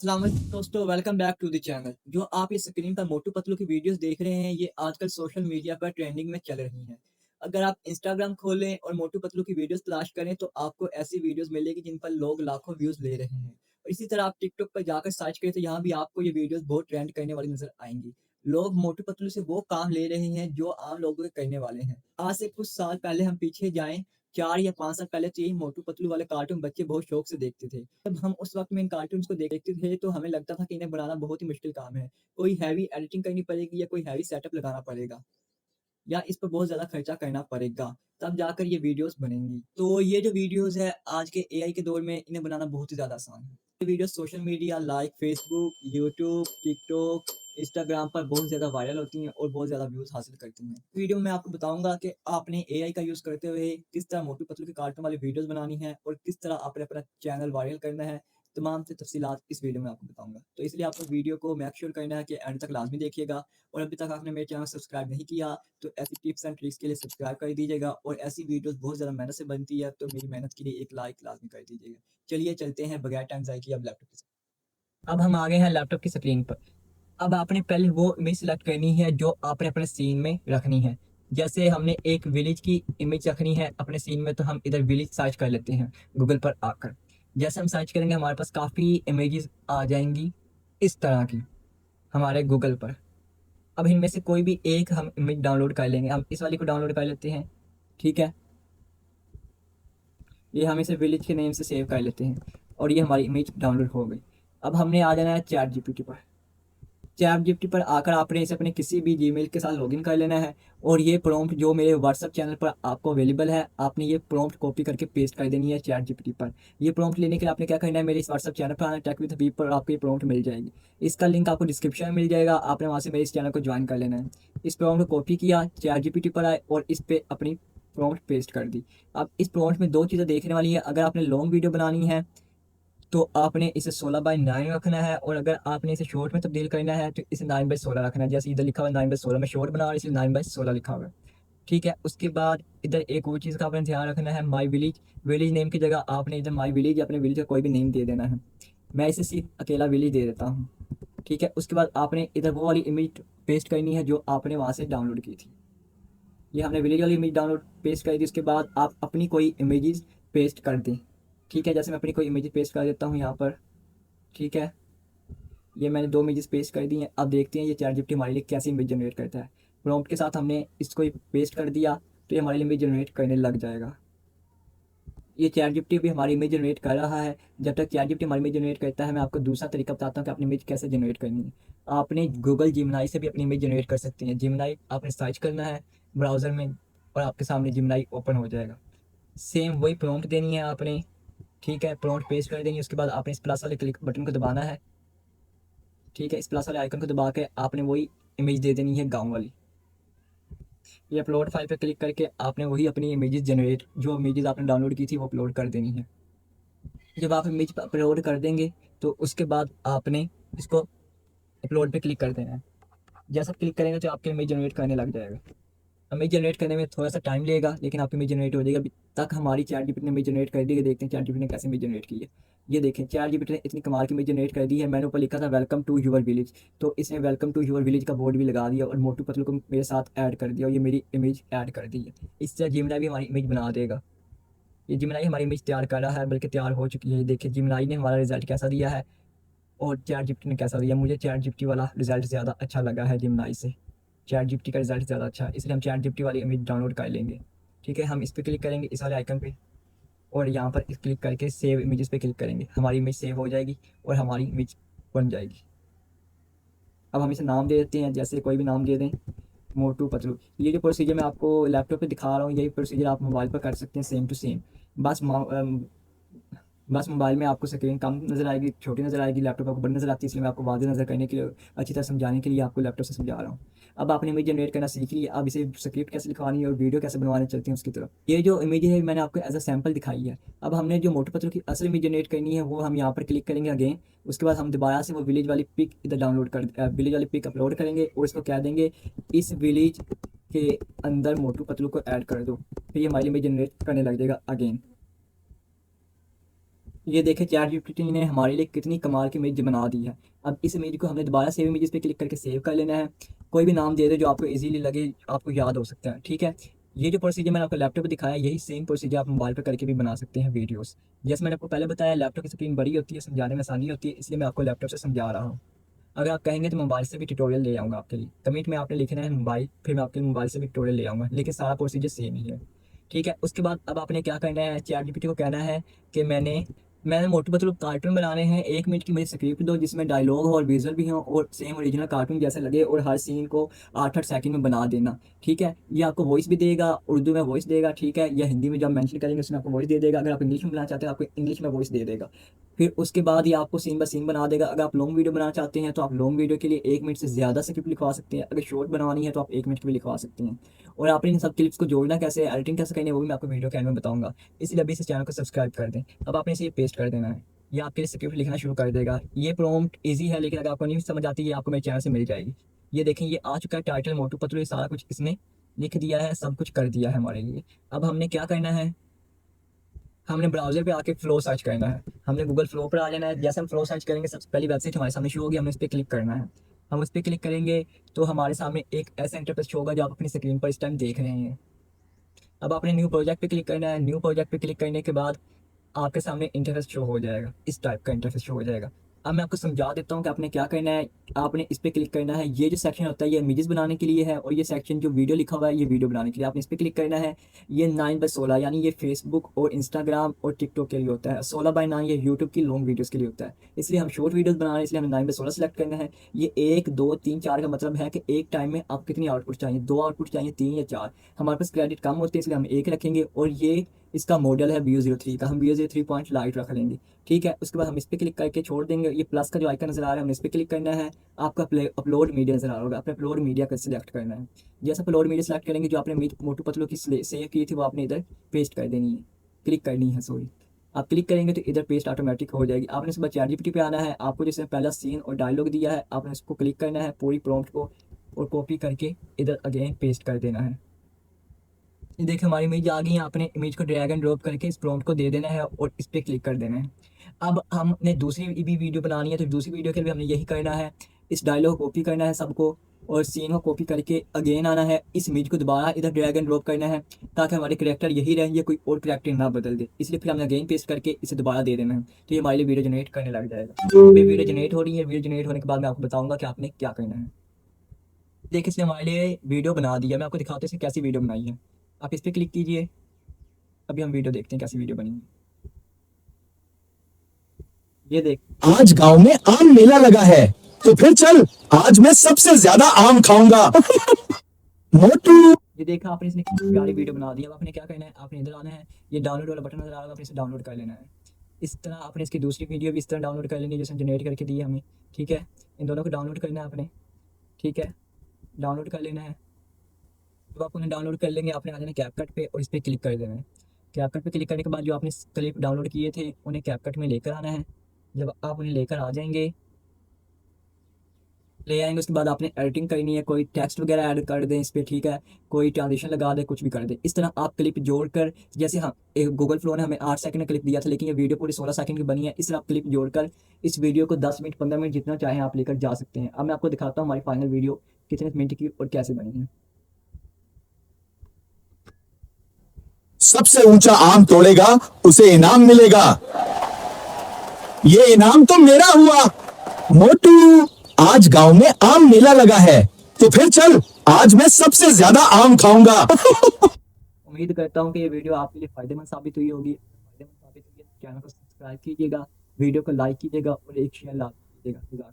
अस्सलाम वालेकुम दोस्तों, welcome back to the channel. जो आप इस स्क्रीन पर मोटू पतलू की वीडियोस देख रहे हैं, ये आजकल सोशल मीडिया पर ट्रेंडिंग में चल रही हैं। अगर आप इंस्टाग्राम खोलें और मोटू पतलू की वीडियोस तलाश करें तो आपको ऐसी वीडियोस मिलेगी जिन पर लोग लाखों व्यूज ले रहे हैं। और इसी तरह आप टिकटॉक पर जाकर सर्च करें तो यहाँ भी आपको ये वीडियोस बहुत ट्रेंड करने वाली नजर आएंगी। लोग मोटू पतलू से वो काम ले रहे हैं जो आम लोगों के करने वाले हैं। आज से कुछ साल पहले हम पीछे जाएं, 4 या 5 साल पहले तो यही मोटू पतलू वाले कार्टून बच्चे बहुत शौक से देखते थे। जब हम उस वक्त में इन कार्टून्स को देखते थे तो हमें लगता था कि इन्हें बनाना बहुत ही मुश्किल काम है। कोई हैवी एडिटिंग करनी पड़ेगी या कोई हैवी सेटअप लगाना पड़ेगा या इस पर बहुत ज़्यादा खर्चा करना पड़ेगा, तब जाकर ये वीडियोज़ बनेंगी। तो ये जो वीडियोज़ है आज के एआई के दौर में इन्हें बनाना बहुत ही ज़्यादा आसान है। ये video social media like Facebook, YouTube, TikTok, Instagram पर बहुत ज़्यादा वायरल होती हैं और बहुत ज़्यादा व्यूज़ हासिल करती हैं। वीडियो में आपको बताऊँगा कि आपने एआई का यूज़ करते हुए किस तरह मोटू पतलू के कार्टून वाली वीडियोज़ बनानी है और किस तरह आपने अपना चैनल वायरल करना है। तमाम से तफ़सीलात इस वीडियो में आपको बताऊँगा। तो इसलिए आपको वीडियो को मेक श्योर करना है कि एंड तक लाज़मी देखिएगा और अभी तक आपने मेरे चैनल सब्सक्राइब नहीं किया तो ऐसी टिप्स एंड ट्रिक्स के लिए सब्सक्राइब कर दीजिएगा और ऐसी वीडियोस बहुत ज़्यादा मेहनत से बनती है तो मेरी मेहनत के लिए एक लाइक लाजमी कर दीजिएगा। चलिए चलते हैं बगैर टाइम ज़ाया किए अब लैपटॉप की अब हम आ गए हैं लैपटॉप की स्क्रीन पर। अब आपने पहले वो इमेज सेलेक्ट करनी है जो आपने अपने सीन में रखनी है। जैसे हमने एक विलेज की इमेज रखनी है अपने सीन में तो हम इधर विलेज सर्च कर लेते हैं गूगल पर आकर। जैसे हम सर्च करेंगे हमारे पास काफ़ी इमेजेस आ जाएंगी इस तरह की हमारे गूगल पर। अब इनमें से कोई भी एक हम इमेज डाउनलोड कर लेंगे। हम इस वाली को डाउनलोड कर लेते हैं। ठीक है, ये हम इसे विलेज के नेम से सेव कर लेते हैं और ये हमारी इमेज डाउनलोड हो गई। अब हमने आ जाना है चैट जीपीटी पर। चैट जीपीटी पर आकर आपने इसे अपने किसी भी जीमेल के साथ लॉगिन कर लेना है और ये प्रॉम्प्ट जो मेरे व्हाट्सएप चैनल पर आपको अवेलेबल है आपने ये प्रॉम्प्ट कॉपी करके पेस्ट कर देनी है चैट जीपीटी पर। ये प्रॉम्प्ट लेने के लिए आपने क्या करना है, मेरे इस व्हाट्सएप चैनल पर आना, टेक विद हबीब पर आपको ये प्रॉम्प्ट मिल जाएगी। इसका लिंक आपको डिस्क्रिप्शन में मिल जाएगा, आपने वहाँ से मेरे इस चैनल को ज्वाइन कर लेना है। इस प्रॉम्प्ट को कॉपी किया, चैट जीपीटी पर आए और इस पर अपनी प्रॉम्प्ट पेस्ट कर दी। अब इस प्रॉम्प्ट में दो चीज़ें देखने वाली है। अगर आपने लॉन्ग वीडियो बनानी है तो आपने इसे 16:9 रखना है और अगर आपने इसे शॉर्ट में तब्दील करना है तो इसे 9/16 रखना है। जैसे इधर लिखा हुआ है 9/16, में शॉर्ट बना रहा हूँ इसलिए 9/16 लिखा हुआ है। ठीक है, उसके बाद इधर एक और चीज़ का आपने ध्यान रखना है, माई विलेज। विलेज नेम की जगह आपने इधर माई विलेज या अपने विलेज का कोई भी नेम दे देना है। मैं इसे सिर्फ अकेला विलेज दे देता हूँ। ठीक है, उसके बाद आपने इधर वो वाली इमेज पेस्ट करनी है जो आपने वहाँ से डाउनलोड की थी। ये हमने विलेज वाली इमेज डाउनलोड पेस्ट कर दी। उसके बाद आप अपनी कोई इमेजेस पेस्ट कर दें। ठीक है, जैसे मैं अपनी कोई इमेज पेस्ट कर देता हूँ यहाँ पर। ठीक है, ये मैंने दो इमेजेस पेस्ट कर दी हैं। अब देखते हैं ये चैट जीपीटी हमारे लिए कैसी इमेज जनरेट करता है। प्रॉम्प्ट के साथ हमने इसको पेस्ट कर दिया तो ये हमारे लिए इमेज जनरेट करने लग जाएगा। ये चैट जीपीटी भी हमारी इमेज जनरेट कर रहा है। जब तक चैट जीपीटी हमारी इमेज जनरेट करता है मैं आपको दूसरा तरीका बताता हूँ कि अपनी इमेज कैसे जनरेट करनी है। आपने गूगल जिमनाई से भी अपनी इमेज जनरेट कर सकते हैं। जिमनाई आपने सर्च करना है ब्राउज़र में और आपके सामने जिमनाई ओपन हो जाएगा। सेम वही प्रॉम्प्ट देनी है आपने। ठीक है, प्रॉम्प्ट पेस्ट कर देंगे। उसके बाद आपने इस प्लस वाले क्लिक बटन को दबाना है। ठीक है, इस प्लस वाले आइकन को दबा के आपने वही इमेज दे देनी है गाँव वाली। ये अपलोड फाइल पे क्लिक करके आपने वही अपनी इमेजेस जनरेट जो इमेजेस आपने डाउनलोड की थी वो अपलोड कर देनी है। जब आप इमेज अपलोड कर देंगे तो उसके बाद आपने इसको अपलोड पे क्लिक कर देना है। जैसा क्लिक करेंगे तो आपके इमेज जनरेट करने लग जाएगा। इमेज जनरेट करने में थोड़ा सा टाइम लगेगा लेकिन आपकी इमेज जनरेट हो जाएगी। अभी तक हमारी चैट जीपीटी ने इमेज जनरेट कर दी है। देखते हैं चैट जीपीटी ने कैसे इमेज जनरेट की है। ये देखें, चैट जीपीटी ने इतनी कमाल की इमेज जनरेट कर दी है। मैंने ऊपर लिखा था वेलकम टू यूर विलेज, तो इसने वेलकम टू यूर विलेज का बोर्ड भी लगा दिया और मोटू पतलू को मेरे साथ ऐड कर दिया और ये मेरी इमेज ऐड कर दी है। इस तरह जिमनाई भी हमारी इमेज बना देगा। ये जिमनाई हमारी इमेज तैयार कर रहा है, बल्कि तैयार हो चुकी है। देखिए जिमनाई ने हमारा रिजल्ट कैसा दिया है और चैट जीपीटी ने कैसा दिया। मुझे चैट जीपीटी वाला रिजल्ट ज़्यादा अच्छा लगा है जिमनाई से। चैट जीपीटी का रिजल्ट ज़्यादा अच्छा है इसलिए हम चैट जीपीटी वाली इमेज डाउनलोड कर लेंगे। ठीक है, हम इस पर क्लिक करेंगे इस वाले आइकन पे और यहाँ पर इस क्लिक करके सेव इमेजेस पे क्लिक करेंगे। हमारी इमेज सेव हो जाएगी और हमारी इमेज बन जाएगी। अब हम इसे नाम दे देते हैं, जैसे कोई भी नाम दे दें, मोटू पतलू। ये जो प्रोसीजर मैं आपको लैपटॉप पे दिखा रहा हूँ यही प्रोसीजर आप मोबाइल पर कर सकते हैं सेम टू सेम। बस बस मोबाइल में आपको स्क्रीन कम नज़र आएगी, छोटी नज़र आएगी, लैपटॉप आपको बड़ी नज़र आती है। इसलिए मैं आपको वाज़ेह नज़र करने के लिए, अच्छी तरह समझाने के लिए आपको लैपटॉप से समझा रहा हूँ। अब आपने इमेज जनरेट करना सीख ली। अब इसे स्क्रिप्ट कैसे लिखवानी है और वीडियो कैसे बनवाने चलती हैं उसकी तरफ। ये जो इमेज है मैंने आपको एज अ सैम्पल दिखाई है। अब हमने जो मोटू पतलू की असल इमेज जनरेट करनी है वो हम यहाँ पर क्लिक करेंगे अगेन। उसके बाद हम दोबारा से वो विलेज वाली पिक इधर डाउनलोड कर विलेज वाली पिक अपलोड करेंगे और इसको कह देंगे इस विलेज के अंदर मोटू पतलू को ऐड कर दो। फिर ये हमारी इमेज जनरेट करने लग जाएगा अगेन। ये देखें ChatGPT ने हमारे लिए कितनी कमाल की इमेज बना दी है। अब इस इमेज को हमने दोबारा सेव इमेजेस पे क्लिक करके सेव कर लेना है। कोई भी नाम दे दो जो आपको इजीली लगे, आपको याद हो सकता है, ठीक है। ये जो प्रोसीजर मैंने आपको लैपटॉप पे दिखाया, यही सेम प्रोसीजर आप मोबाइल पे करके भी बना सकते हैं वीडियोस। जैसे मैंने आपको पहले बताया, लैपटॉप की स्क्रीन बड़ी होती है, समझाने में आसानी होती है, इसलिए मैं आपको लैपटॉप से समझा रहा हूँ। अगर आप कहेंगे तो मोबाइल से भी ट्यूटोरियल ले आऊँगा आपके लिए। कमेंट में आपने लिखना है मोबाइल, फिर मैं आपके मोबाइल से भी ट्यूटोरियल ले आऊँगा, लेकिन सारा प्रोसीजर सेम ही है, ठीक है। उसके बाद अब आपने क्या करना है, ChatGPT को कहना है कि मैंने मोटू पतलू कार्टून बनाने हैं, 1 मिनट की मुझे स्क्रिप्ट दो जिसमें डायलॉग हो और विजुअल भी हो और सेम ओरिजिनल कार्टून जैसे लगे, और हर सीन को 8-8 सेकंड में बना देना, ठीक है। ये आपको वॉइस भी देगा, उर्दू में वॉइस देगा, ठीक है, या हिंदी में जब मेंशन करेंगे उसमें आपको वॉइस दे देगा। अगर आप इंग्लिश में बनाना चाहते हैं आपको इंग्लिश में वॉइस दे देगा। फिर उसके बाद ये आपको सीन बाय सीन बना देगा। अगर आप लॉन्ग वीडियो बनाना चाहते हैं तो आप लॉन्ग वीडियो के लिए 1 मिनट से ज़्यादा स्क्रिप्ट लिखवा सकते हैं। अगर शॉर्ट बनवानी है तो आप 1 मिनट की भी लिखवा सकते हैं। और आपने इन सब क्लिप्स को जोड़ना कैसे, एडिटिंग कैसे करनी है, वो भी मैं आपको वीडियो के एंड में बताऊंगा। इसलिए अभी इस चैनल को सब्सक्राइब कर दें। अब आपने इसे पेस्ट कर देना है, ये आपके लिए स्क्रिप्ट लिखना शुरू कर देगा। ये प्रॉम्प्ट इजी है, लेकिन अगर आपको नहीं समझ आती है आपको मेरे चैनल से मिल जाएगी। ये देखें, ये आ चुका है टाइटल मोटू पतलू, ये सारा कुछ इसने लिख दिया है, सब कुछ कर दिया है हमारे लिए। अब हमने क्या करना है, हमने ब्राउजर पे आके फ्लो सर्च करना है। हमने गूगल फ्लो पर आ जाना है। जैसे हम फ्लो सर्च करेंगे सबसे पहली वेबसाइट हमारे सामने शो होगी, हमने इस पर क्लिक करना है। हम उस पर क्लिक करेंगे तो हमारे सामने एक ऐसा इंटरफेस शो होगा जो आप अपनी स्क्रीन पर इस टाइम देख रहे हैं। अब आपने न्यू प्रोजेक्ट पे क्लिक करना है। न्यू प्रोजेक्ट पे क्लिक करने के बाद आपके सामने इंटरफेस शो हो जाएगा, इस टाइप का इंटरफेस शो हो जाएगा। अब मैं आपको समझा देता हूँ कि आपने क्या करना है। आपने इस पे क्लिक करना है। ये जो सेक्शन होता है ये इमेजेस बनाने के लिए है, और ये सेक्शन जो वीडियो लिखा हुआ है ये वीडियो बनाने के लिए। आपने इस पे क्लिक करना है। ये 9/16 यानी ये फेसबुक और इंस्टाग्राम और टिकटॉक के लिए होता है। 16/9 ये यूट्यूब की लॉन्ग वीडियोज़ के लिए होता है। इसलिए हम शॉर्ट वीडियोज़ बना रहे हैं, इसलिए हमें 9/16 सेलेक्ट करना है। ये 1, 2, 3, 4 का मतलब है कि एक टाइम में आप कितनी आउटपुट चाहिए, 2 आउटपुट चाहिए, 3 या 4। हमारे पास क्रेडिट कम होते हैं इसलिए हम 1 रखेंगे, और ये इसका मॉडल है Vue03 का, हम Vue03 पॉइंट लाइट रख लेंगे, ठीक है। उसके बाद हम इस पर क्लिक करके छोड़ देंगे। ये प्लस का जो आइकन नजर आ रहा है हमने इस पर क्लिक करना है। आपका अपलोड मीडिया नजर आ रहा होगा, अपने अपलोड मीडिया का सिलेक्ट करना है। जैसे अपलोड मीडिया सेलेक्ट करेंगे, जो आपने मोटू पतलू की सेव की थी वो आपने इधर पेस्ट कर देनी है, क्लिक करनी है, सॉरी। आप क्लिक करेंगे तो इधर पेस्ट ऑटोमेटिक हो जाएगी। आपने इसके बाद ChatGPT पे आना है। आपको जैसे पहला सीन और डायलॉग दिया है, आपने इसको क्लिक करना है पूरी प्रॉम्प्ट को, और कॉपी करके इधर अगेन पेस्ट कर देना है। ये देखिए हमारी इमेज आ गई है। आपने इमेज को ड्रैग एंड ड्रॉप करके इस प्रॉम्प्ट को दे देना है और इस पर क्लिक कर देना है। अब हमने दूसरी भी वीडियो बनानी है, तो दूसरी वीडियो के लिए हमने यही करना है। इस डायलॉग को कॉपी करना है सबको, और सीन को कॉपी करके अगेन आना है। इस इमेज को दोबारा इधर ड्रैग एंड ड्रॉप करना है, ताकि हमारे करेक्टर यही रहे, ये कोई और करेक्टर ना बदल दे। इसलिए फिर हमने अगेन पेस्ट करके इसे दोबारा दे देना है, तो ये हमारे लिए वीडियो जनरेट करने लग जाएगा। अभी वीडियो जनरेट हो रही है। वीडियो जनरेट होने के बाद मैं आपको बताऊंगा कि आपने क्या करना है। देखिए इसने हमारे लिए वीडियो बना दिया। मैं आपको दिखाता हूँ इसने कैसी वीडियो बनाई है। आप इस पर क्लिक कीजिए। अभी हम वीडियो देखते हैं कैसी वीडियो बनी है। ये देख, आज गांव में आम मेला लगा है, तो फिर चल, आज मैं सबसे ज्यादा आम खाऊंगा। मोटू। ये देखा आपने, इसने कितनी प्यारी वीडियो बना दी। अब आपने क्या करना है, आपने इधर आना है। ये डाउनलोड वाला बटन नजर आ रहा है, आपने इसे डाउनलोड कर लेना है। इस तरह आपने इसकी दूसरी वीडियो भी इस तरह डाउनलोड कर लेनी है जैसे जनरेट करके दी है हमें, ठीक है। इन दोनों को डाउनलोड करना है आपने, ठीक है, डाउनलोड कर लेना है। तो आप उन्हें डाउनलोड कर लेंगे, आपने आ जाना कैपकट पे और इस पर क्लिक कर देना है। कैपकट पे क्लिक करने के बाद जो आपने क्लिप डाउनलोड किए थे उन्हें कैपकट में लेकर आना है। जब आप उन्हें लेकर आ जाएंगे, ले आएंगे, उसके बाद आपने एडिटिंग करनी है। कोई टेक्स्ट वगैरह ऐड कर दें इस पर, ठीक है, कोई ट्रांजिशन लगा दे, कुछ भी कर दे। इस तरह आप क्लिप जोड़कर, जैसे हम एक गूगल फ्लो ने हमें 8 सेकंड का क्लिप दिया था, लेकिन ये वीडियो पूरी 16 सेकंड की बनी है। इस तरह आप क्लिप जोड़कर इस वीडियो को 10 मिनट 15 मिनट जितना चाहें आप लेकर जा सकते हैं। अब मैं आपको दिखाता हूँ हमारी फाइनल वीडियो कितने मिनट की और कैसे बनी है। सबसे ऊंचा आम तोड़ेगा उसे इनाम मिलेगा। ये इनाम तो मेरा हुआ। मोटू, आज गांव में आम मेला लगा है, तो फिर चल, आज मैं सबसे ज्यादा आम खाऊंगा। उम्मीद करता हूँ कि ये वीडियो आपके लिए फायदेमंद साबित हुई होगी। फायदेमंद साबित हुई है तो चैनल को सब्सक्राइब कीजिएगा, वीडियो को लाइक कीजिएगा और एक शेयर ला दीजिएगा।